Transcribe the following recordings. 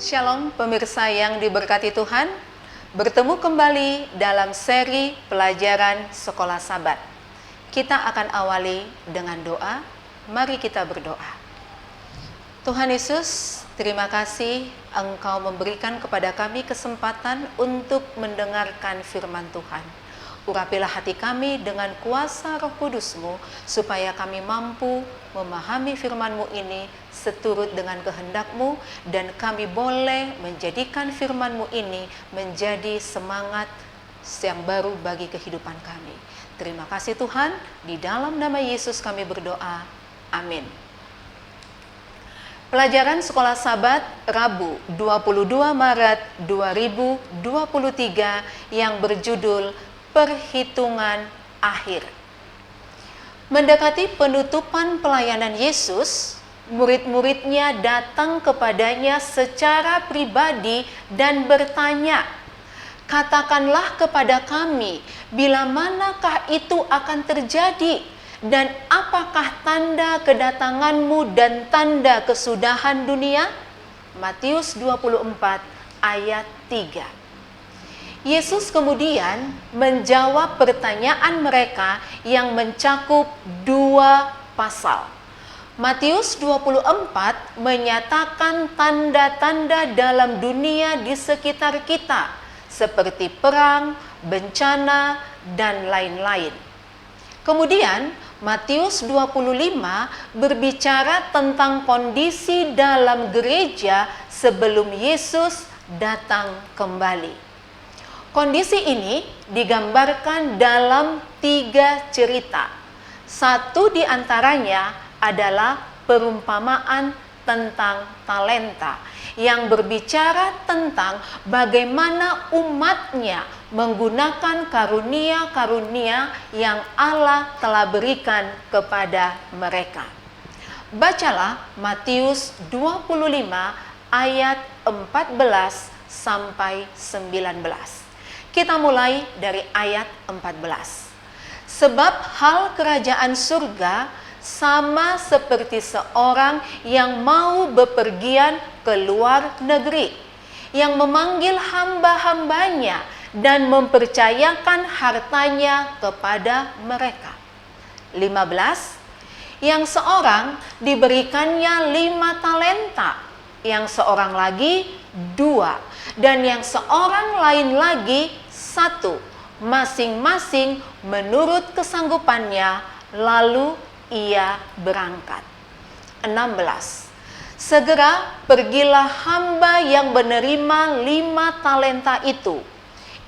Shalom pemirsa yang diberkati Tuhan, bertemu kembali dalam seri pelajaran Sekolah Sabat. Kita akan awali dengan doa, mari kita berdoa. Tuhan Yesus, terima kasih Engkau memberikan kepada kami kesempatan untuk mendengarkan firman Tuhan. Urapilah hati kami dengan kuasa Roh Kudus-Mu, supaya kami mampu memahami firman-Mu ini seturut dengan kehendak-Mu, dan kami boleh menjadikan firman-Mu ini menjadi semangat yang baru bagi kehidupan kami. Terima kasih Tuhan, di dalam nama Yesus kami berdoa. Amin. Pelajaran Sekolah Sabat Rabu 22 Maret 2023 yang berjudul Perhitungan Akhir. Mendekati penutupan pelayanan Yesus, murid-muridnya datang kepadanya secara pribadi dan bertanya, "Katakanlah kepada kami, bila manakah itu akan terjadi, dan apakah tanda kedatanganmu dan tanda kesudahan dunia?" Matius 24 ayat 3. Yesus kemudian menjawab pertanyaan mereka yang mencakup dua pasal. Matius 24 menyatakan tanda-tanda dalam dunia di sekitar kita, seperti perang, bencana, dan lain-lain. Kemudian Matius 25 berbicara tentang kondisi dalam gereja sebelum Yesus datang kembali. Kondisi ini digambarkan dalam 3 cerita. Satu di antaranya adalah perumpamaan tentang talenta yang berbicara tentang bagaimana umatnya menggunakan karunia-karunia yang Allah telah berikan kepada mereka. Bacalah Matius 25 ayat 14 sampai 19. Kita mulai dari ayat 14. Sebab hal kerajaan surga sama seperti seorang yang mau bepergian ke luar negeri, yang memanggil hamba-hambanya dan mempercayakan hartanya kepada mereka. 15. Yang seorang diberikannya 5 talenta, yang seorang lagi 2, dan yang seorang lain lagi 1, masing-masing menurut kesanggupannya, lalu ia berangkat. 16. Segera pergilah hamba yang menerima 5 talenta itu.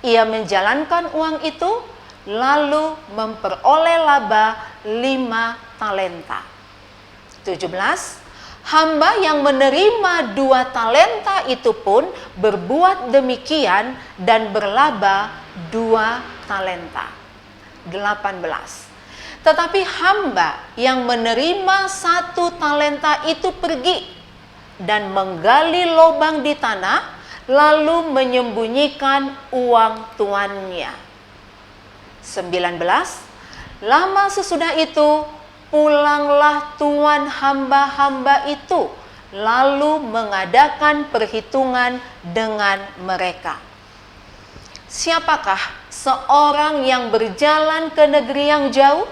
Ia menjalankan uang itu, lalu memperoleh laba 5 talenta. 17. Hamba yang menerima 2 talenta itu pun berbuat demikian dan berlaba 2 talenta. 18. Tetapi hamba yang menerima 1 talenta itu pergi dan menggali lubang di tanah lalu menyembunyikan uang tuannya. 19. Lama sesudah itu, pulanglah tuan hamba-hamba itu, lalu mengadakan perhitungan dengan mereka. Siapakah seorang yang berjalan ke negeri yang jauh?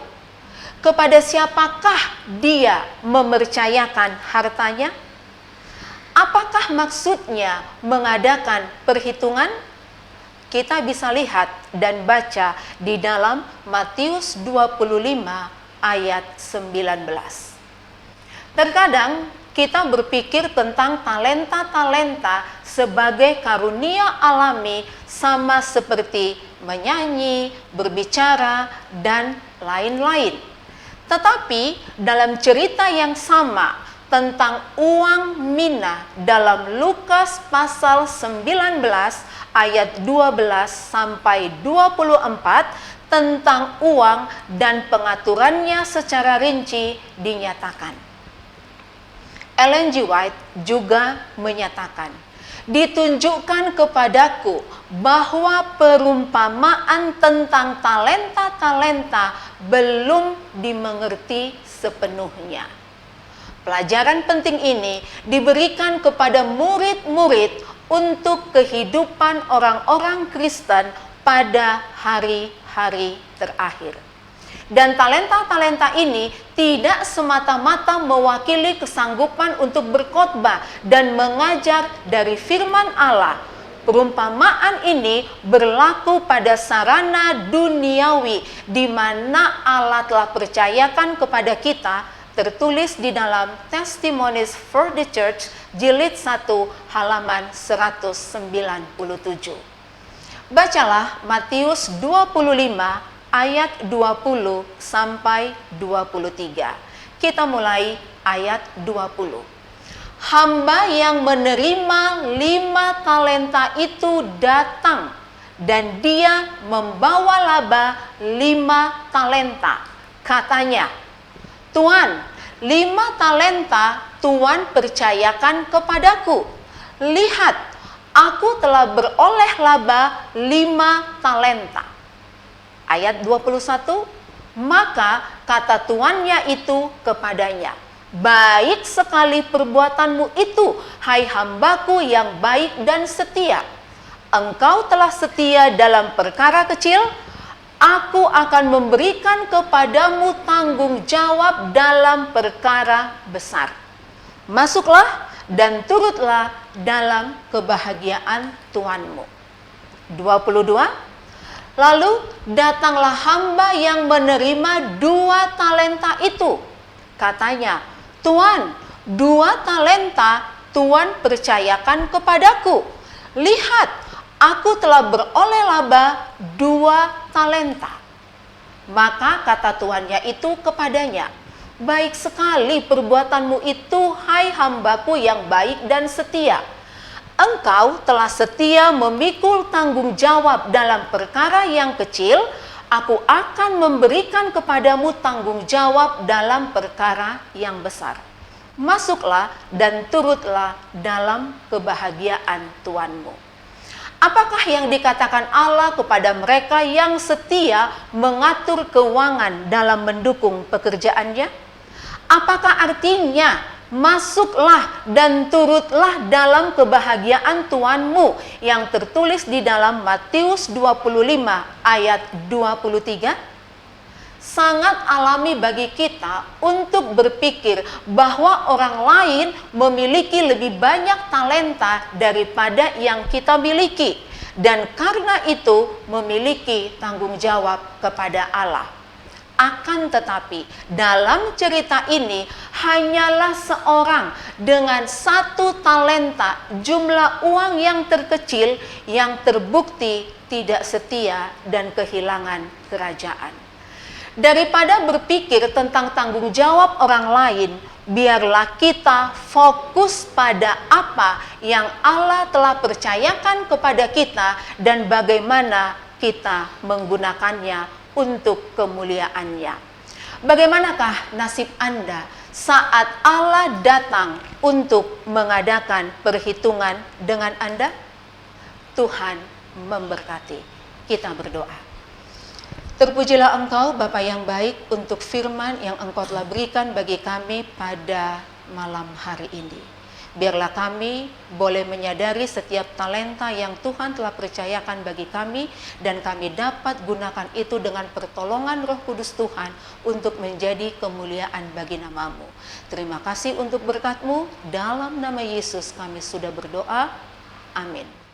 Kepada siapakah dia mempercayakan hartanya? Apakah maksudnya mengadakan perhitungan? Kita bisa lihat dan baca di dalam Matius 25 ayat 19. Terkadang kita berpikir tentang talenta-talenta sebagai karunia alami sama seperti menyanyi, berbicara, dan lain-lain. Tetapi dalam cerita yang sama tentang uang mina dalam Lukas pasal 19 ayat 12 sampai 24 tentang uang dan pengaturannya secara rinci dinyatakan. Ellen G. White juga menyatakan, ditunjukkan kepadaku bahwa perumpamaan tentang talenta-talenta belum dimengerti sepenuhnya. Pelajaran penting ini diberikan kepada murid-murid untuk kehidupan orang-orang Kristen pada hari-hari terakhir. Dan talenta-talenta ini tidak semata-mata mewakili kesanggupan untuk berkhotbah dan mengajar dari firman Allah. Perumpamaan ini berlaku pada sarana duniawi di mana Allah telah percayakan kepada kita, tertulis di dalam Testimonies for the Church jilid 1 halaman 197. Bacalah Matius 25 ayat 20 sampai 23. Kita mulai ayat 20. Hamba yang menerima 5 talenta itu datang dan dia membawa laba 5 talenta. Katanya, Tuan, 5 talenta Tuan percayakan kepadaku. Lihat, aku telah beroleh laba 5 talenta. Ayat 21, maka kata tuannya itu kepadanya, baik sekali perbuatanmu itu, hai hambaku yang baik dan setia. Engkau telah setia dalam perkara kecil, aku akan memberikan kepadamu tanggung jawab dalam perkara besar. Masuklah dan turutlah dalam kebahagiaan Tuanmu. 22. Lalu datanglah hamba yang menerima 2 talenta itu. Katanya, Tuan, 2 talenta Tuan percayakan kepadaku. Lihat, aku telah beroleh laba 2 talenta. Maka kata tuannya itu kepadanya, baik sekali perbuatanmu itu, hai hambaku yang baik dan setia. Engkau telah setia memikul tanggung jawab dalam perkara yang kecil, aku akan memberikan kepadamu tanggung jawab dalam perkara yang besar. Masuklah dan turutlah dalam kebahagiaan Tuanmu. Apakah yang dikatakan Allah kepada mereka yang setia mengatur keuangan dalam mendukung pekerjaannya? Apakah artinya masuklah dan turutlah dalam kebahagiaan Tuanmu yang tertulis di dalam Matius 25 ayat 23? Sangat alami bagi kita untuk berpikir bahwa orang lain memiliki lebih banyak talenta daripada yang kita miliki, dan karena itu memiliki tanggung jawab kepada Allah. Akan tetapi dalam cerita ini hanyalah seorang dengan 1 talenta jumlah uang yang terkecil yang terbukti tidak setia dan kehilangan kerajaan. Daripada berpikir tentang tanggung jawab orang lain, biarlah kita fokus pada apa yang Allah telah percayakan kepada kita dan bagaimana kita menggunakannya untuk kemuliaannya. Bagaimanakah nasib Anda saat Allah datang untuk mengadakan perhitungan dengan Anda? Tuhan memberkati. Kita berdoa. Terpujilah Engkau Bapa yang baik untuk firman yang Engkau telah berikan bagi kami pada malam hari ini. Biarlah kami boleh menyadari setiap talenta yang Tuhan telah percayakan bagi kami, dan kami dapat gunakan itu dengan pertolongan Roh Kudus Tuhan untuk menjadi kemuliaan bagi nama-Mu. Terima kasih untuk berkat-Mu. Dalam nama Yesus kami sudah berdoa. Amin.